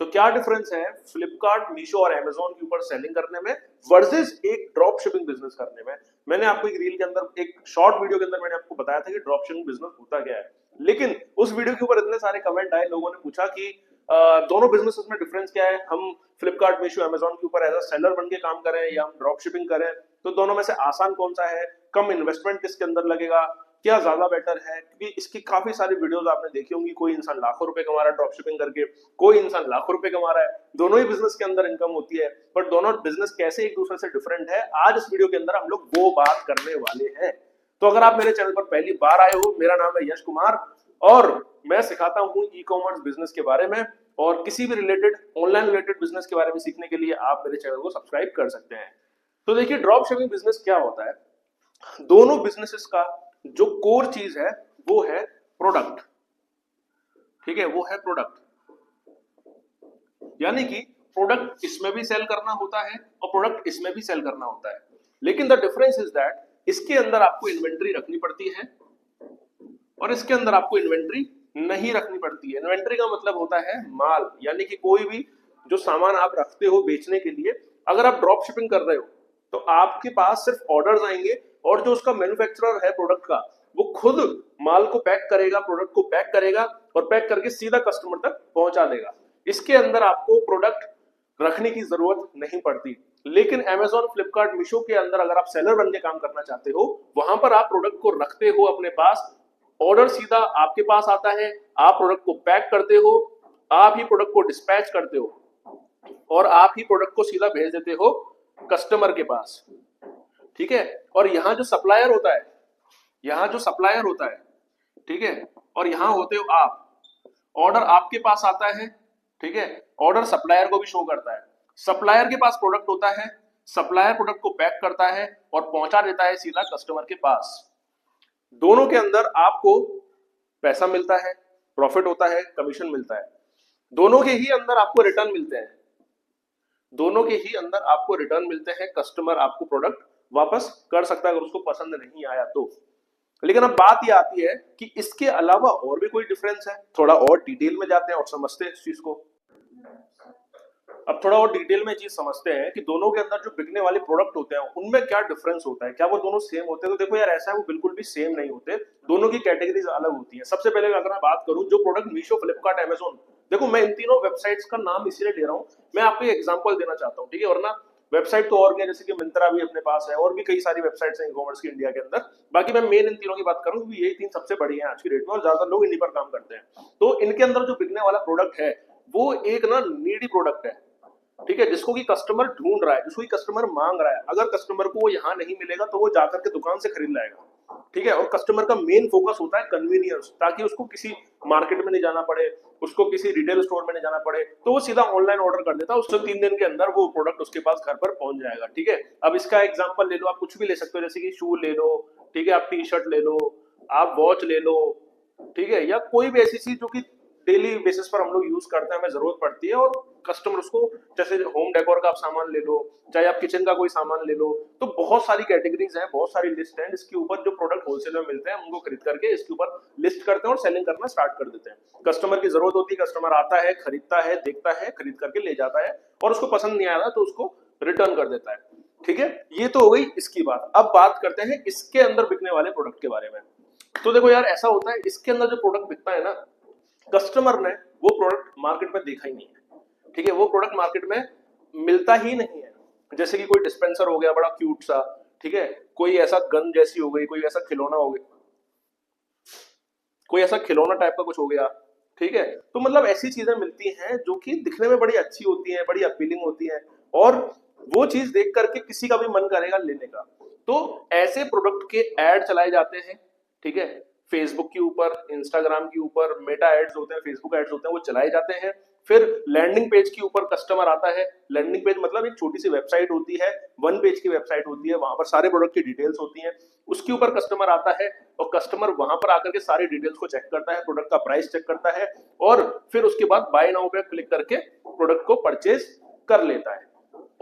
तो क्या डिफरेंस है फ्लिपकार्ट, मीशो और अमेजोन के ऊपर सेलिंग करने में वर्सेस एक ड्रॉप शिपिंग बिजनेस करने में? मैंने आपको एक रील के अंदर, एक शॉर्ट वीडियो के अंदर मैंने आपको बताया था कि ड्रॉप शिपिंग बिजनेस होता क्या है, लेकिन उस वीडियो के ऊपर इतने सारे कमेंट आए, लोगों ने पूछा कि दोनों बिजनेसेस में डिफरेंस क्या है, हम फ्लिपकार्ट, मीशो, अमेजोन के ऊपर एज अ सेलर बन के काम करें या हम ड्रॉप शिपिंग करें, तो दोनों में से आसान कौन सा है, कम इन्वेस्टमेंट किसके अंदर लगेगा, क्या ज्यादा बेटर है? क्योंकि इसकी काफी सारी वीडियोस आपने देखी होंगी, कोई इंसान लाखों रुपए कमा रहा है ड्रॉप शिपिंग करके, कोई इंसान लाखों रुपए कमा रहा है, दोनों ही बिजनेस के अंदर इनकम होती है, बट दोनों बिजनेस कैसे एक दूसरे से डिफरेंट है, आज इस वीडियो के अंदर हम लोग वो बात करने वाले हैं। तो अगर आप मेरे चैनल पर पहली बार आए हो, मेरा नाम है यश कुमार और मैं सिखाता हूँ ई कॉमर्स बिजनेस के बारे में, और किसी भी रिलेटेड ऑनलाइन रिलेटेड बिजनेस के बारे में सीखने के लिए आप मेरे चैनल को सब्सक्राइब कर सकते हैं। तो देखिए, ड्रॉप शिपिंग बिजनेस क्या होता है। दोनों बिजनेसेस का जो कोर चीज है वो है प्रोडक्ट। ठीक है, वो है प्रोडक्ट, यानी कि प्रोडक्ट इसमें भी सेल करना होता है और प्रोडक्ट इसमें भी सेल करना होता है, लेकिन द डिफरेंस इज दैट इसके अंदर आपको इन्वेंट्री रखनी पड़ती है और इसके अंदर आपको इन्वेंट्री नहीं रखनी पड़ती है। इन्वेंट्री का मतलब होता है माल, यानी कि कोई भी जो सामान आप रखते हो बेचने के लिए, अगर आप ड्रॉप शिपिंग कर रहे हो तो आपके पास सिर्फ ऑर्डर्स आएंगे और जो उसका मैन्युफैक्चरर है प्रोडक्ट का, वो खुद माल को पैक करेगा, प्रोडक्ट को पैक करेगा और पैक करके सीधा कस्टमर तक पहुंचा देगा। इसके अंदर आपको प्रोडक्ट रखने की जरूरत नहीं पड़ती। लेकिन अमेजोन, फ्लिपकार्ट, मीशो के अंदर अगर आप सेलर बन के काम करना चाहते हो, वहां पर आप प्रोडक्ट को रखते हो अपने पास, ऑर्डर सीधा आपके पास आता है, आप प्रोडक्ट को पैक करते हो, आप ही प्रोडक्ट को डिस्पैच करते हो और आप ही प्रोडक्ट को सीधा भेज देते हो कस्टमर के पास। ठीक है, और यहाँ जो सप्लायर होता है, ठीक है, और यहाँ होते हो आप, ऑर्डर आपके पास आता है, ठीक है, ऑर्डर सप्लायर को भी शो करता है, सप्लायर के पास प्रोडक्ट होता है, सप्लायर प्रोडक्ट को पैक करता है और पहुंचा देता है सीधा कस्टमर के पास। दोनों के अंदर आपको पैसा मिलता है, प्रॉफिट होता है, कमीशन मिलता है, दोनों के ही अंदर आपको रिटर्न मिलते हैं, कस्टमर आपको प्रोडक्ट वापस कर सकता है अगर उसको पसंद नहीं आया तो। लेकिन अब बात ये आती है कि इसके अलावा और भी कोई डिफरेंस है। थोड़ा और डिटेल में जाते हैं और समझते हैं इस चीज को। अब थोड़ा और डिटेल में चीज समझते हैं कि दोनों के अंदर जो बिकने वाले प्रोडक्ट होते हैं उनमें क्या डिफरेंस होता है, क्या वो दोनों सेम होते हैं? तो देखो यार, ऐसा है, वो बिल्कुल भी सेम नहीं होते, दोनों की कैटेगरीज अलग होती है। सबसे पहले अगर मैं बात करूं, जो प्रोडक्ट मीशो, फ्लिपकार्ट, अमेजोन, देखो मैं इन तीनों वेबसाइट्स का नाम इसीलिए ले रहा हूं, मैं आपको एक एग्जांपल देना चाहता हूं, ठीक है, वरना वेबसाइट तो और भी है, जैसे कि मिंत्रा भी अपने पास है और भी कई सारी वेबसाइट्स हैं ई कॉमर्स की इंडिया के अंदर। बाकी मैं मेन इन तीनों की बात करूं क्योंकि यही तीन सबसे बड़ी हैं आज की डेट में और ज्यादातर लोग इन्हीं पर काम करते हैं। तो इनके अंदर जो बिकने वाला प्रोडक्ट है वो एक ना नीडी प्रोडक्ट है, ठीक है, जिसको कि कस्टमर ढूंढ रहा है, जिसको कि कस्टमर मांग रहा है। अगर कस्टमर को वो यहाँ नहीं मिलेगा तो वो जाकर के दुकान से खरीद लाएगा, ठीक है। और कस्टमर का मेन फोकस होता है कन्वीनियंस, ताकि उसको किसी मार्केट में नहीं जाना पड़े, उसको किसी रिटेल स्टोर में नहीं जाना पड़े, तो वो सीधा ऑनलाइन ऑर्डर कर देता है, उससे 3 दिन के अंदर वो प्रोडक्ट उसके पास घर पर पहुंच जाएगा, ठीक है। अब इसका एग्जाम्पल ले लो, आप कुछ भी ले सकते हो, जैसे कि शू ले लो, ठीक है, आप टी शर्ट ले लो, आप वॉच ले लो, ठीक है, या कोई भी ऐसी चीज जो कि डेली बेसिस पर हम लोग यूज करते हैं, हमें जरूरत पड़ती है और कस्टमर उसको, जैसे होम डेकोर का आप सामान ले लो, चाहे आप किचन का कोई सामान ले लो, तो बहुत सारी कैटेगरीज हैं, बहुत सारी लिस्ट है, इसके ऊपर जो प्रोडक्ट होलसेल में मिलते हैं उनको खरीद करके इसके ऊपर लिस्ट करते हैं और सेलिंग करना स्टार्ट कर देते हैं। कस्टमर की जरूरत होती है, कस्टमर आता है, खरीदता है, देखता है, खरीद करके ले जाता है और उसको पसंद नहीं आया तो उसको रिटर्न कर देता है, ठीक है। ये तो हो गई इसकी बात। अब बात करते हैं इसके अंदर बिकने वाले प्रोडक्ट के बारे में। तो देखो यार, ऐसा होता है, इसके अंदर जो प्रोडक्ट बिकता है ना, कस्टमर ने वो प्रोडक्ट मार्केट में देखा ही नहीं है, ठीक है, वो प्रोडक्ट मार्केट में मिलता ही नहीं है। जैसे कि कोई डिस्पेंसर हो गया बड़ा क्यूट सा, ठीक है, कोई ऐसा गन जैसी हो गई, कोई ऐसा खिलौना हो गया, कोई ऐसा खिलौना टाइप का कुछ हो गया, ठीक है। तो मतलब ऐसी चीजें मिलती हैं जो कि दिखने में बड़ी अच्छी होती हैं, बड़ी अपीलिंग होती हैं और वो चीज देख करके किसी का भी मन करेगा लेने का। तो ऐसे प्रोडक्ट के एड चलाए जाते हैं, ठीक है, फेसबुक के ऊपर, इंस्टाग्राम के ऊपर मेटा एड्स होते हैं, फेसबुक एड्स होते हैं, वो चलाए जाते हैं। फिर लैंडिंग पेज के ऊपर कस्टमर आता है। लैंडिंग पेज मतलब एक छोटी सी वेबसाइट होती है, 1 पेज की वेबसाइट होती है, वहां पर सारे प्रोडक्ट की डिटेल्स होती हैं, उसके ऊपर कस्टमर आता है और कस्टमर वहां पर आकर के सारी डिटेल्स को चेक करता है, प्रोडक्ट का प्राइस चेक करता है और फिर उसके बाद बाय नाउ पे क्लिक करके प्रोडक्ट को परचेज कर लेता है।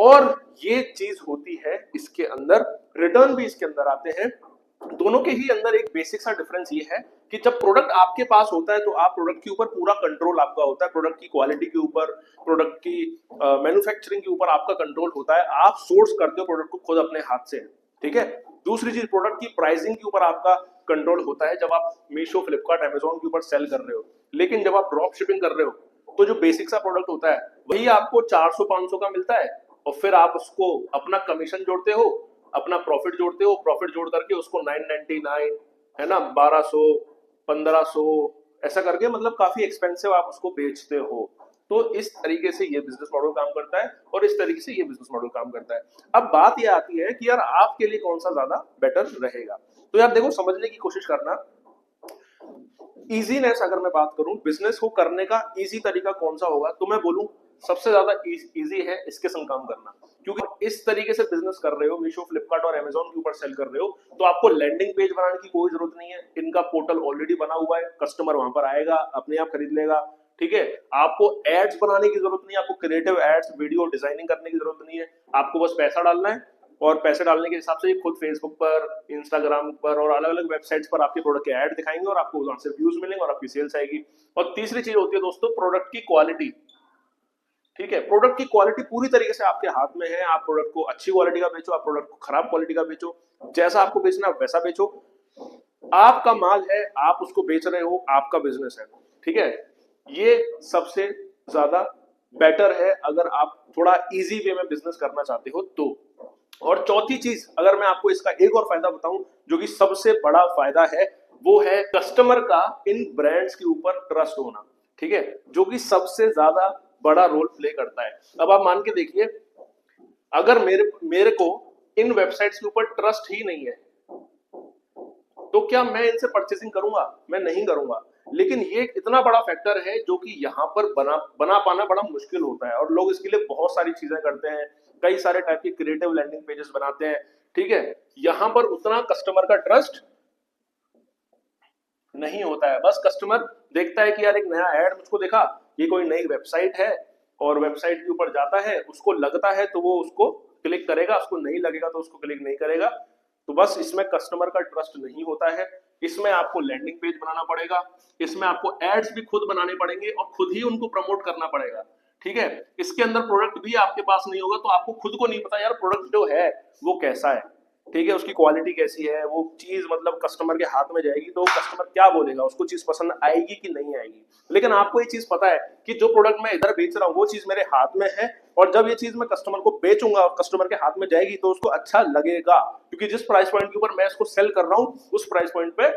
और ये चीज होती है इसके अंदर, रिटर्न भी इसके अंदर आते हैं दोनों के ही अंदर एक बेसिक सा डिफरेंस ये है कि जब प्रोडक्ट आपके पास होता है तो आप प्रोडक्ट के ऊपर पूरा कंट्रोल आपका होता है, प्रोडक्ट की क्वालिटी के ऊपर, प्रोडक्ट की मैन्युफैक्चरिंग के ऊपर आपका कंट्रोल होता है, आप सोर्स करते हो प्रोडक्ट को खुद अपने हाथ से, ठीक है। दूसरी चीज, प्रोडक्ट की प्राइसिंग के ऊपर आपका कंट्रोल होता है जब आप मीशो, फ्लिपकार्ट, अमेजोन के ऊपर सेल कर रहे हो। लेकिन जब आप ड्रॉप शिपिंग कर रहे हो तो जो बेसिक सा प्रोडक्ट होता है वही आपको 400-500 का मिलता है, और फिर आप उसको अपना कमीशन जोड़ते हो, अपना प्रॉफिट जोड़ते हो, प्रॉफिट जोड़ करके उसको 999 है ना, 1200, 1500 ऐसा करके, मतलब काफी एक्सपेंसिव आप उसको बेचते हो। तो इस तरीके से ये बिजनेस मॉडल काम करता है और इस तरीके से ये बिजनेस मॉडल काम करता है। अब बात ये आती है कि यार आपके लिए कौन सा ज्यादा बेटर रहेगा। तो यार देखो, समझने की कोशिश करना, इजीनेस अगर मैं बात करूं बिजनेस को करने का इजी तरीका कौन सा होगा, तो मैं बोलूं सबसे ज्यादा इजी है इसके संग काम करना। क्योंकि इस तरीके से बिजनेस कर रहे हो, मीशो, फ्लिपकार्ट और अमेजोन के ऊपर सेल कर रहे हो, तो आपको लैंडिंग पेज बनाने की कोई जरूरत नहीं है। इनका पोर्टल ऑलरेडी बना हुआ है, कस्टमर वहां पर आएगा, अपने आप खरीद लेगा, ठीक है। आपको एड्स बनाने की जरूरत नहीं है, आपको क्रिएटिव एड्स, वीडियो डिजाइनिंग करने की जरूरत नहीं है। आपको बस पैसा डालना है, और पैसे डालने के हिसाब से खुद फेसबुक पर, इंस्टाग्राम पर और अलग अलग वेबसाइट्स पर आपके प्रोडक्ट के ऐड दिखाएंगे और आपको वहां से व्यूज मिलेंगे और आपकी सेल्स आएगी। और तीसरी चीज होती है दोस्तों, प्रोडक्ट की क्वालिटी, ठीक है। प्रोडक्ट की क्वालिटी पूरी तरीके से आपके हाथ में है। आप प्रोडक्ट को अच्छी क्वालिटी का बेचो, आप प्रोडक्ट को खराब क्वालिटी का बेचो, जैसा आपको बेचना वैसा बेचो। आपका माल है, आप उसको बेच रहे हो, आपका बिजनेस है, ठीक है। ये सबसे ज्यादा बेटर है अगर आप थोड़ा इजी वे में बिजनेस करना चाहते हो तो। और चौथी चीज, अगर मैं आपको इसका एक और फायदा बताऊं जो कि सबसे बड़ा फायदा है, वो है कस्टमर का इन ब्रांड्स के ऊपर ट्रस्ट होना, ठीक है, जो कि सबसे ज्यादा बड़ा रोल प्ले करता है। अब आप मान के देखिए, अगर मेरे को इन वेबसाइट्स के ऊपर ट्रस्ट ही नहीं है तो क्या मैं इनसे परचेसिंग करूंगा? मैं नहीं करूंगा। लेकिन ये इतना बड़ा फैक्टर है जो कि यहाँ पर बना पाना बड़ा मुश्किल होता है, और लोग इसके लिए बहुत सारी चीजें करते हैं, कई सारे टाइप के क्रिएटिव लैंडिंग पेजेस बनाते हैं, ठीक है। यहाँ पर उतना कस्टमर का ट्रस्ट नहीं होता है। बस कस्टमर देखता है कि यार एक नया ऐड मुझको देखा, ये कोई नई वेबसाइट है, और वेबसाइट के ऊपर जाता है, उसको लगता है तो वो उसको क्लिक करेगा, उसको नहीं लगेगा तो उसको क्लिक नहीं करेगा। तो बस इसमें कस्टमर का ट्रस्ट नहीं होता है। इसमें आपको लैंडिंग पेज बनाना पड़ेगा, इसमें आपको एड्स भी खुद बनाने पड़ेंगे और खुद ही उनको प्रमोट करना पड़ेगा, ठीक है। इसके अंदर प्रोडक्ट भी आपके पास नहीं होगा तो आपको खुद को नहीं पता यार प्रोडक्ट जो है वो कैसा है, ठीक है, उसकी क्वालिटी कैसी है, वो चीज मतलब कस्टमर के हाथ में जाएगी तो कस्टमर क्या बोलेगा, उसको चीज पसंद आएगी कि नहीं आएगी। लेकिन आपको ये चीज पता है कि जो प्रोडक्ट मैं इधर बेच रहा हूँ वो चीज मेरे हाथ में है, और जब ये चीज मैं कस्टमर को बेचूंगा और कस्टमर के हाथ में जाएगी तो उसको अच्छा लगेगा, क्योंकि जिस प्राइस पॉइंट के ऊपर मैं इसको सेल कर रहा हूँ उस प्राइस पॉइंट पे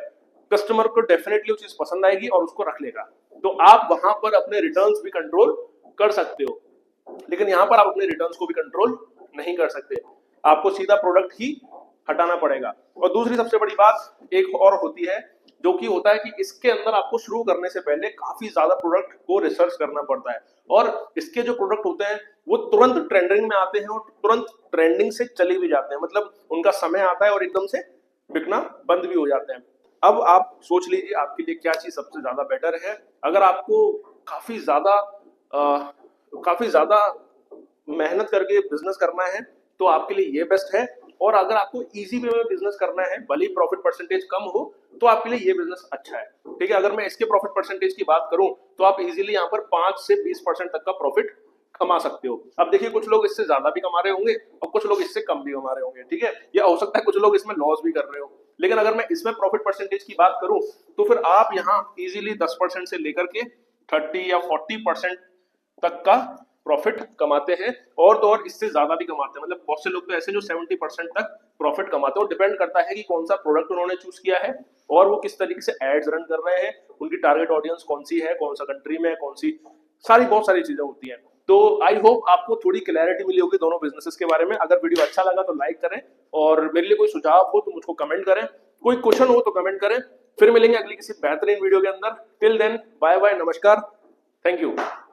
कस्टमर को डेफिनेटली वो चीज पसंद आएगी और उसको रख लेगा। तो आप वहां पर अपने रिटर्न्स भी कंट्रोल कर सकते हो, लेकिन यहां पर आप अपने रिटर्न्स को भी कंट्रोल नहीं कर सकते, आपको सीधा प्रोडक्ट ही हटाना पड़ेगा। और दूसरी सबसे बड़ी बात एक और होती है, जो कि होता है कि इसके अंदर आपको शुरू करने से पहले काफी ज्यादा प्रोडक्ट को रिसर्च करना पड़ता है, और इसके जो प्रोडक्ट होते हैं वो तुरंत ट्रेंडिंग में आते हैं और तुरंत ट्रेंडिंग से चले भी जाते हैं, मतलब उनका समय आता है और एकदम से बिकना बंद भी हो जाते हैं। अब आप सोच लीजिए आपके लिए क्या चीज सबसे ज्यादा बेटर है। अगर आपको काफी ज्यादा मेहनत करके बिजनेस करना है तो आपके लिए ये बेस्ट है, और अगर आपको इजी वे में बिजनेस करना है, भले ही प्रॉफिट परसेंटेज कम हो, तो आपके लिए ये बिजनेस अच्छा है, ठीक है। अगर मैं इसके प्रॉफिट परसेंटेज की बात करूं तो आप इजीली यहाँ पर 5 से 20% तक का प्रॉफिट कमा सकते हो। अब देखिए, कुछ लोग इससे ज्यादा भी कमा रहे होंगे और कुछ लोग इससे कम भी कमा रहे होंगे, ठीक है। या हो सकता है कुछ लोग इसमें लॉस भी कर रहे हो, लेकिन अगर मैं इसमें प्रॉफिट परसेंटेज की बात करूं तो फिर आप यहाँ इजीली 10% से लेकर के 30 या 40% तक का प्रॉफिट कमाते हैं, और तो और इससे ज्यादा भी कमाते हैं। मतलब बहुत से लोग तो ऐसे जो 70% तक प्रॉफिट कमाते हैं, और डिपेंड करता है कि कौन सा प्रोडक्ट उन्होंने चूज किया है और वो किस तरीके से एड्स रन कर रहे हैं, उनकी टारगेट ऑडियंस कौन सी है, कौन सा कंट्री में है, कौन सी, बहुत सारी चीजें होती हैं। तो आई होप आपको थोड़ी क्लैरिटी मिली होगी दोनों बिजनेसेस के बारे में। अगर वीडियो अच्छा लगा तो लाइक करें, और मेरे लिए कोई सुझाव हो तो मुझको कमेंट करें, कोई क्वेश्चन हो तो कमेंट करें। फिर मिलेंगे अगली किसी बेहतरीन वीडियो के अंदर। टिल देन, बाय बाय, नमस्कार, थैंक यू।